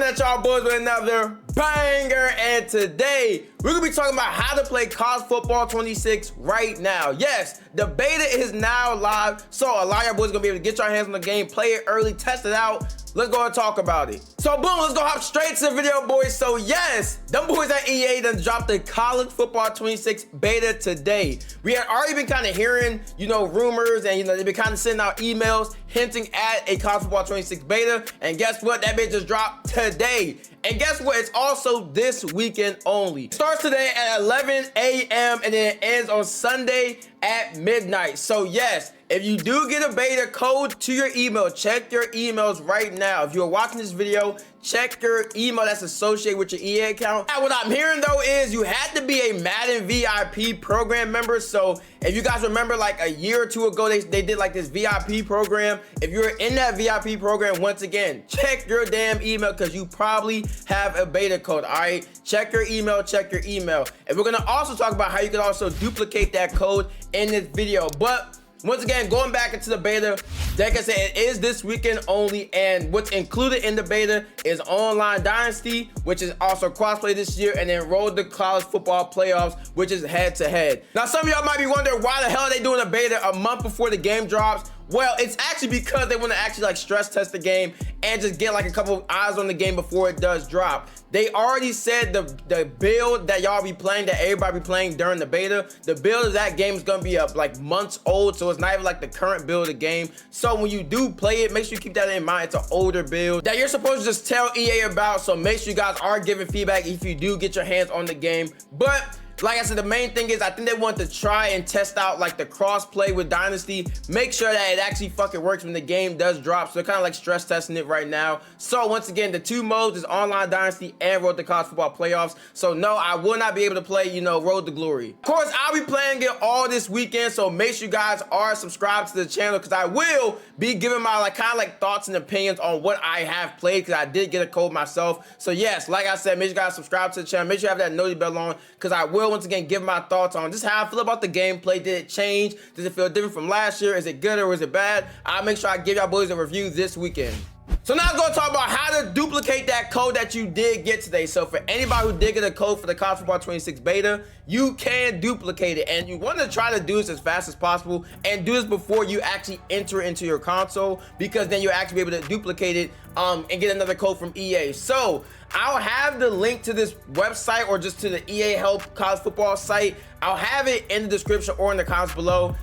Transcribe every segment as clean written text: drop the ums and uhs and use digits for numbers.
at y'all boys with another banger, and today we're gonna be talking about how to play college football 26 right now. Yes, the beta is now live, so a lot of y'all boys gonna be able to get your hands on the game, play it early, test it out. Let's go and talk about it. So boom, let's go hop straight to the video, boys. So yes, them boys at EA done dropped the college football 26 beta today. We had already been kind of hearing, rumors, and they've been kind of sending out emails hinting at a college football 26 beta. And guess what? That beta just dropped today. And guess what? It's also this weekend only. It starts today at 11 a.m. and then it ends on Sunday at midnight. So yes, if you do get a beta code to your email, check your emails right now. If you're watching this video, check your email that's associated with your EA account. Now, what I'm hearing though is you had to be a Madden VIP program member. So if you guys remember, like a year or two ago, they did like this VIP program. If you're in that VIP program, once again, check your damn email because you probably have a beta code. All right, check your email, check your email. And we're gonna also talk about how you can also duplicate that code in this video. But once again, going back into the beta, like I said, it is this weekend only, and what's included in the beta is Online Dynasty, which is also Crossplay this year, and then Road to College Football Playoffs, which is head-to-head. Now, some of y'all might be wondering why the hell are they doing a beta a month before the game drops? Well, it's actually because they want to actually like stress test the game and just get like a couple of eyes on the game before it does drop. They already said the build that y'all be playing, that everybody be playing during the beta, the build of that game is gonna be up like months old, so it's not even like the current build of the game. So when you do play it, make sure you keep that in mind. It's an older build that you're supposed to just tell EA about, so make sure you guys are giving feedback if you do get your hands on the game. But like I said, the main thing is I think they want to try and test out like the cross-play with Dynasty, make sure that it actually fucking works when the game does drop. So they're kind of like stress testing it right now. So once again, the two modes is Online Dynasty and Road to College Football Playoffs. So no, I will not be able to play, Road to Glory. Of course, I'll be playing it all this weekend, so make sure you guys are subscribed to the channel because I will be giving my like thoughts and opinions on what I have played because I did get a code myself. So yes, like I said, make sure you guys subscribe to the channel. Make sure you have that notification bell on because I will once again give my thoughts on just how I feel about the gameplay. Did it change? Does it feel different from last year? Is it good or is it bad? I'll make sure I give y'all boys a review this weekend. So now I'm going to talk about how to duplicate that code that you did get today. So for anybody who did get a code for the college football 26 beta, you can duplicate it, and you want to try to do this as fast as possible and do this before you actually enter into your console, because then you'll actually be able to duplicate it and get another code from EA. So I'll have the link to this website or just to the EA Help College Football site. I'll have it in the description or in the comments below.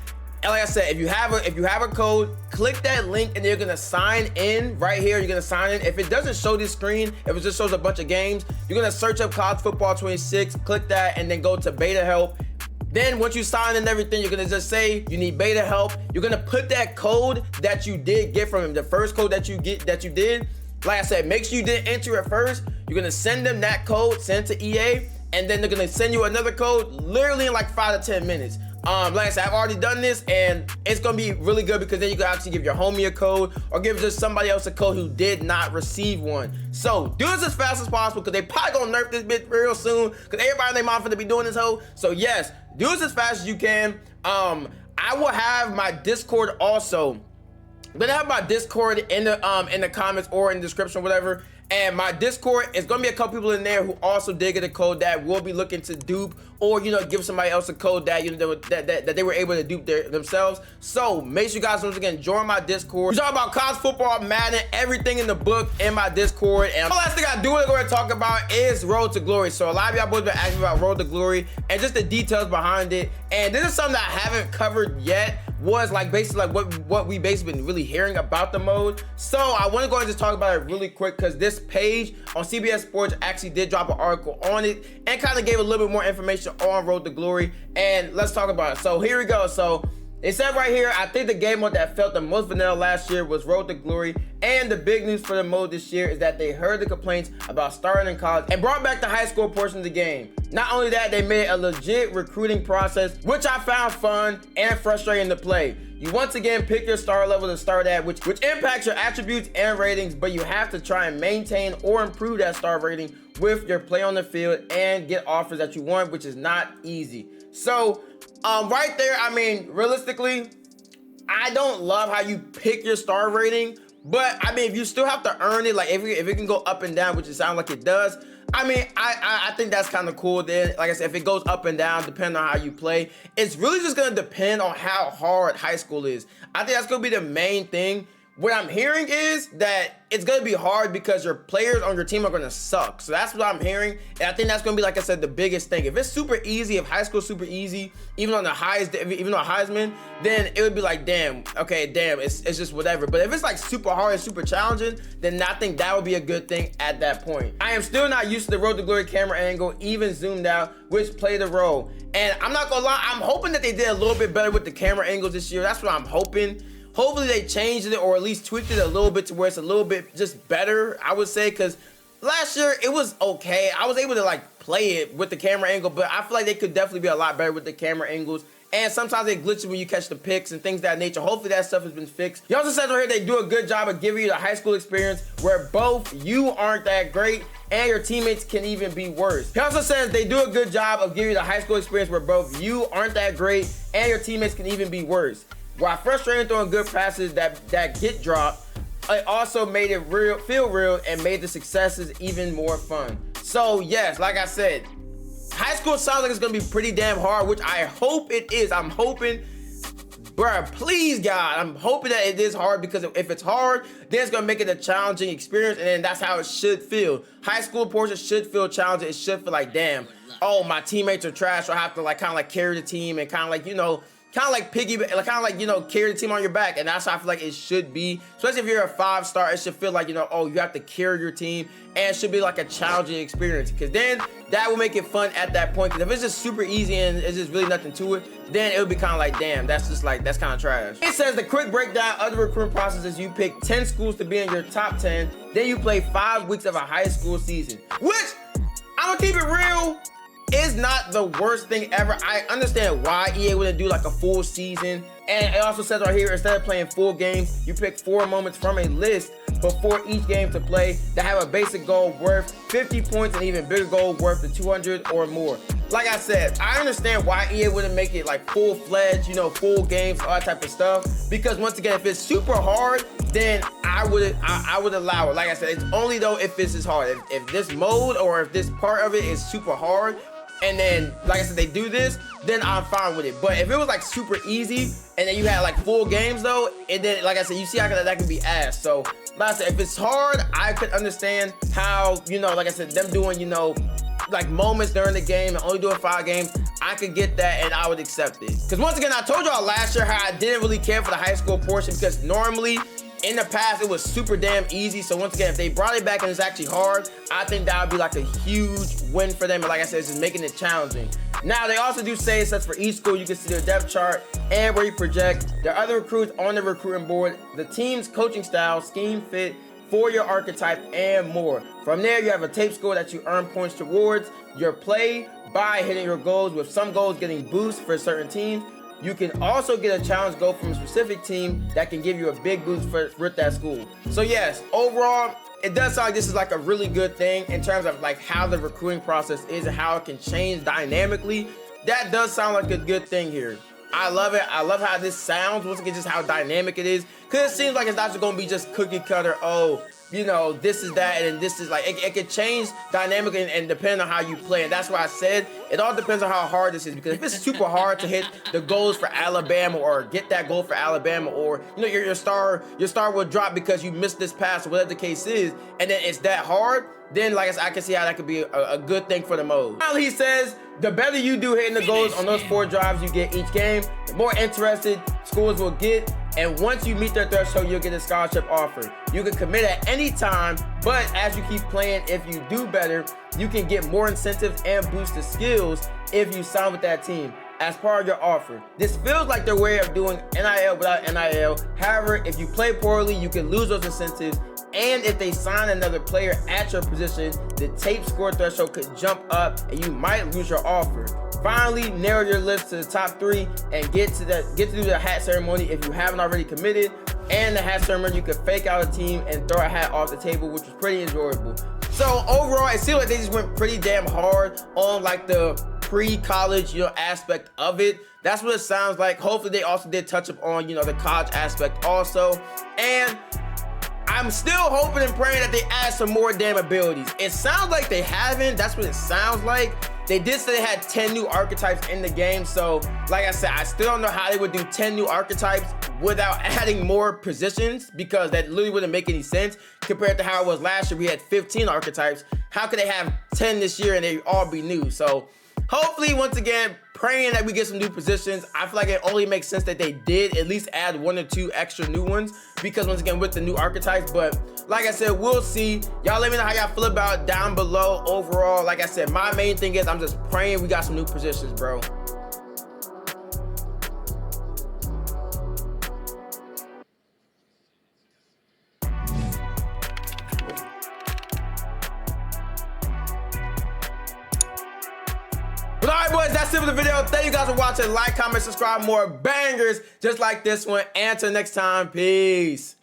And like I said, if you have a code, click that link and you're gonna sign in right here. You're gonna sign in. If it doesn't show this screen, if it just shows a bunch of games, you're gonna search up college football 26, click that, and then go to beta help. Then once you sign in everything, you're gonna just say you need beta help. You're gonna put that code that you did get from him, the first code that you did. Like I said, make sure you didn't enter it first. You're gonna send them that code, send it to EA, and then they're gonna send you another code literally in like 5 to 10 minutes. Like I said, I've already done this and it's gonna be really good because then you can actually give your homie a code or give just somebody else a code who did not receive one. So do this as fast as possible because they probably gonna nerf this bit real soon because everybody in their mind finna be doing this hoe. So yes, do this as fast as you can. I will have my Discord also. I'm gonna have my Discord in the comments or in the description, whatever. And my Discord is gonna be a couple people in there who also did get a code that will be looking to dupe or give somebody else a code that that they were able to dupe themselves. So make sure you guys once again join my Discord. We talk about college football, Madden, everything in the book in my Discord. And the last thing I do want to go and talk about is Road to Glory. So a lot of y'all boys been asking about Road to Glory and just the details behind it. And this is something that I haven't covered yet. Was like basically like what we basically been really hearing about the mode. So I want to go and just talk about it really quick because this page on CBS Sports actually did drop an article on it and kind of gave a little bit more information on Road to Glory, and let's talk about it. So here we go. So it said right here, I think the game mode that felt the most vanilla last year was Road to Glory, and the big news for the mode this year is that they heard the complaints about starting in college and brought back the high school portion of the game. Not only that, they made a legit recruiting process, which I found fun and frustrating to play. You once again pick your star level to start at, which impacts your attributes and ratings, but you have to try and maintain or improve that star rating with your play on the field and get offers that you want, which is not easy. So right there, I mean, realistically, I don't love how you pick your star rating, But I mean, if you still have to earn it, like if it can go up and down, which it sounds like it does, I mean, I think that's kind of cool. Then, like I said, if it goes up and down, depending on how you play, it's really just gonna depend on how hard high school is. I think that's gonna be the main thing. What I'm hearing is that it's going to be hard because your players on your team are going to suck. So that's what I'm hearing. And I think that's going to be, like I said, the biggest thing. If it's super easy, if high school's super easy, even on the highest, even on Heisman, then it would be like, damn, okay, damn, it's just whatever. But if it's like super hard and super challenging, then I think that would be a good thing at that point. I am still not used to the Road to Glory camera angle, even zoomed out, which played a role. And I'm not going to lie, I'm hoping that they did a little bit better with the camera angles this year. That's what I'm hoping. Hopefully they changed it or at least tweaked it a little bit to where it's a little bit just better, I would say, because last year it was okay. I was able to like play it with the camera angle, but I feel like they could definitely be a lot better with the camera angles. And sometimes they glitch when you catch the picks and things of that nature. Hopefully that stuff has been fixed. He also says right here they do a good job of giving you the high school experience where both you aren't that great and your teammates can even be worse. He also says they do a good job of giving you the high school experience where both you aren't that great and your teammates can even be worse. While frustrating throwing good passes that get dropped, it also made it feel real and made the successes even more fun. So yes, like I said, high school sounds like it's gonna be pretty damn hard, which I hope it is. I'm hoping, bruh, please God, I'm hoping that it is hard, because if it's hard, then it's gonna make it a challenging experience, and then that's how it should feel. High school portion should feel challenging. It should feel like, damn, oh, my teammates are trash, so I have to like kind of like carry the team and kind of like, you know, carry the team on your back. And that's how I feel like it should be. Especially if you're a 5-star, it should feel like, you know, oh, you have to carry your team, and it should be like a challenging experience, because then that will make it fun at that point. Because if it's just super easy and it's just really nothing to it, then it would be kind of like, damn, that's kind of trash. It says the quick breakdown of the recruitment process is you pick 10 schools to be in your top 10, then you play 5 weeks of a high school season, which, I'm gonna keep it real, is not the worst thing ever. I understand why EA wouldn't do like a full season. And it also says right here, instead of playing full games, you pick 4 moments from a list before each game to play that have a basic goal worth 50 points and even bigger goal worth the 200 or more. Like I said, I understand why EA wouldn't make it like full-fledged, you know, full games, all that type of stuff. Because once again, if it's super hard, then I would allow it. Like I said, it's only though if this is hard. If this mode or if this part of it is super hard, and then, like I said, they do this, then I'm fine with it. But if it was like super easy, and then you had like full games though, and then, like I said, you see how that can be ass. So, like I said, if it's hard, I could understand how, you know, like I said, them doing, you know, like moments during the game and only doing 5 games, I could get that and I would accept it. Because once again, I told y'all last year how I didn't really care for the high school portion, because normally, in the past, it was super damn easy. So once again, if they brought it back and it's actually hard, I think that would be like a huge win for them. And like I said, it's just making it challenging. Now, they also do say it says for each school, you can see their depth chart and where you project. There are other recruits on the recruiting board, the team's coaching style, scheme fit, 4-year archetype, and more. From there, you have a tape score that you earn points towards your play by hitting your goals, with some goals getting boosts for certain teams. You can also get a challenge goal from a specific team that can give you a big boost with that school. So yes, overall, it does sound like this is like a really good thing in terms of like how the recruiting process is and how it can change dynamically. That does sound like a good thing here. I love it. I love how this sounds. Once again, just how dynamic it is. Because it seems like it's not just going to be just cookie cutter, oh, you know, this is that, and this is like, it can change dynamically and depending on how you play. And that's why I said it all depends on how hard this is. Because if it's super hard to hit the goals for Alabama or get that goal for Alabama, or, you know, your star will drop because you missed this pass or whatever the case is, and then it's that hard, then like I said, I can see how that could be a good thing for the mode. Finally, he says, the better you do hitting the goals on those 4 drives you get each game, the more interested schools will get. And once you meet their threshold, you'll get a scholarship offer. You can commit at any time, but as you keep playing, if you do better, you can get more incentives and boost the skills if you sign with that team as part of your offer. This feels like their way of doing NIL without NIL. However, if you play poorly, you can lose those incentives. And if they sign another player at your position, the tape score threshold could jump up and you might lose your offer. Finally, narrow your list to the top 3 and get to do the hat ceremony if you haven't already committed. And the hat ceremony, you could fake out a team and throw a hat off the table, which was pretty enjoyable. So overall, it seems like they just went pretty damn hard on like the pre-college, you know, aspect of it. That's what it sounds like. Hopefully they also did touch up on, you know, the college aspect also. And I'm still hoping and praying that they add some more damn abilities. It sounds like they haven't. That's what it sounds like. They did say they had 10 new archetypes in the game. So like I said, I still don't know how they would do 10 new archetypes without adding more positions, because that literally wouldn't make any sense compared to how it was last year. We had 15 archetypes. How could they have 10 this year and they all be new? So hopefully, once again, praying that we get some new positions. I feel like it only makes sense that they did at least add 1 or 2 extra new ones, because once again, with the new archetypes. But like I said, we'll see. Y'all let me know how y'all feel about it down below. Overall, like I said, my main thing is I'm just praying we got some new positions, bro. But all right, boys, that's it for the video. Thank you guys for watching. Like, comment, subscribe, more bangers just like this one. And until next time, peace.